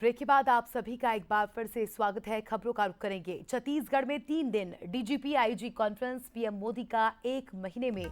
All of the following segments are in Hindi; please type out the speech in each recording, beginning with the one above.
ब्रेक के बाद आप सभी का एक बार फिर से स्वागत है। खबरों का रुख करेंगे। छत्तीसगढ़ में 3 दिन DGP IG conference, PM Modi का 1 महीने में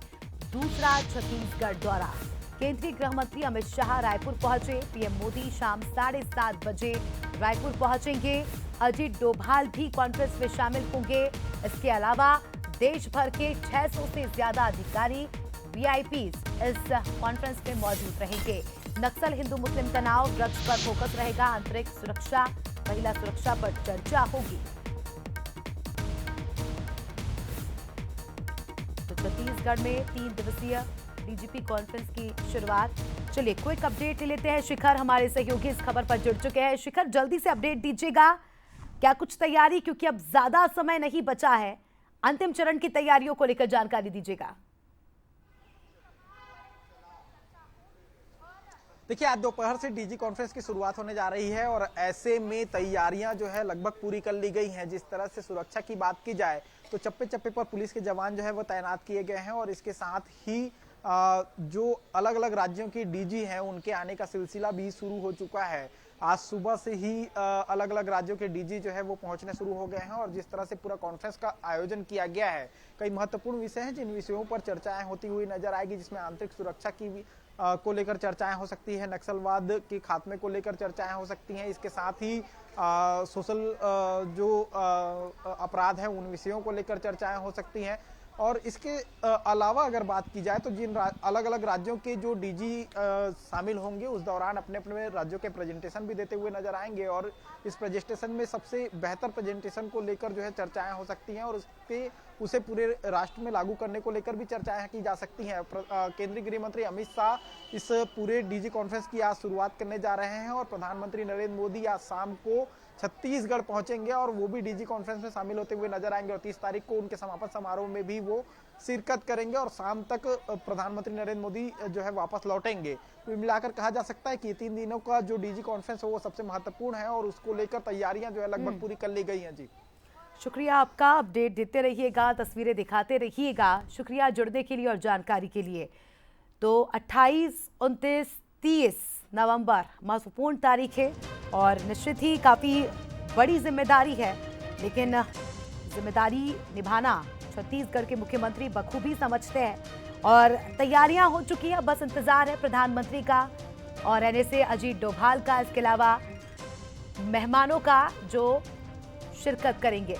दूसरा छत्तीसगढ़ दौरा। केंद्रीय गृह मंत्री अमित शाह रायपुर पहुंचे। पीएम मोदी शाम 7:30 बजे रायपुर पहुंचेंगे। अजीत डोभाल भी कॉन्फ्रेंस में शामिल होंगे। इसके अलावा देश भर के 600 से ज्यादा अधिकारी, वीआईपीज इस कॉन्फ्रेंस में मौजूद रहेंगे। नक्सल हिंदू मुस्लिम तनाव, ड्रग्स पर फोकस रहेगा। आंतरिक सुरक्षा, महिला सुरक्षा पर चर्चा होगी। तो छत्तीसगढ़ में 3 दिवसीय डीजीपी कॉन्फ्रेंस की शुरुआत। चलिए क्विक अपडेट ले लेते हैं। शिखर हमारे सहयोगी इस खबर पर जुड़ चुके हैं। शिखर, जल्दी से अपडेट दीजिएगा, क्या कुछ तैयारी, क्योंकि अब ज्यादा समय नहीं बचा है। अंतिम चरण की तैयारियों को लेकर जानकारी दीजिएगा। देखिए, आज दोपहर से डीजी कॉन्फ्रेंस की शुरुआत होने जा रही है और ऐसे में तैयारियां जो है लगभग पूरी कर ली गई हैं। जिस तरह से सुरक्षा की बात की जाए तो चप्पे चप्पे पर पुलिस के जवान जो है वो तैनात किए गए हैं और इसके साथ ही जो अलग अलग राज्यों की डीजी हैं उनके आने का सिलसिला भी शुरू हो चुका है। आज सुबह से ही अलग अलग राज्यों के डीजी जो है वो पहुंचने शुरू हो गए हैं और जिस तरह से पूरा कॉन्फ्रेंस का आयोजन किया गया है, कई महत्वपूर्ण विषय हैं जिन विषयों पर चर्चाएं होती हुई नजर आएगी, जिसमें आंतरिक सुरक्षा की भी को लेकर चर्चाएं हो सकती है, नक्सलवाद के खात्मे को लेकर चर्चाएं हो सकती हैं। इसके साथ ही सोशल जो अपराध है उन विषयों को लेकर चर्चाएं हो सकती हैं। और इसके अलावा अगर बात की जाए तो जिन अलग अलग राज्यों के जो डीजी शामिल होंगे उस दौरान अपने अपने राज्यों के प्रेजेंटेशन भी देते हुए नजर आएंगे और इस प्रेजेंटेशन में सबसे बेहतर प्रेजेंटेशन को लेकर जो है चर्चाएं हो सकती हैं और उसे पूरे राष्ट्र में लागू करने को लेकर भी चर्चाएं की जा सकती हैं। केंद्रीय गृह मंत्री अमित शाह इस पूरे डीजी कॉन्फ्रेंस की आज शुरुआत करने जा रहे हैं और प्रधानमंत्री नरेंद्र मोदी आज शाम को छत्तीसगढ़ पहुंचेंगे और वो भी डीजी कॉन्फ्रेंस में शामिल होते हुए नजर आएंगे और 30 तारीख को उनके समापन समारोह में भी वो शिरकत करेंगे और शाम तक प्रधानमंत्री नरेंद्र मोदी जो है वापस लौटेंगे। तो मिलाकर कहा जा सकता है कि 3 दिनों का जो डीजी कॉन्फ्रेंस है वो सबसे महत्वपूर्ण है और उसको लेकर तैयारियां जो है लगभग पूरी कर ली गई हैं। जी शुक्रिया आपका, अपडेट देते रहिएगा, तस्वीरें दिखाते रहिएगा। शुक्रिया जुड़ने के लिए और जानकारी के लिए। तो 28, 29, 30 नवंबर महत्वपूर्ण तारीख है और निश्चित ही काफ़ी बड़ी जिम्मेदारी है, लेकिन जिम्मेदारी निभाना छत्तीसगढ़ के मुख्यमंत्री बखूबी समझते हैं और तैयारियां हो चुकी हैं। बस इंतजार है प्रधानमंत्री का और एनएसए अजीत डोभाल का, इसके अलावा मेहमानों का जो शिरकत करेंगे।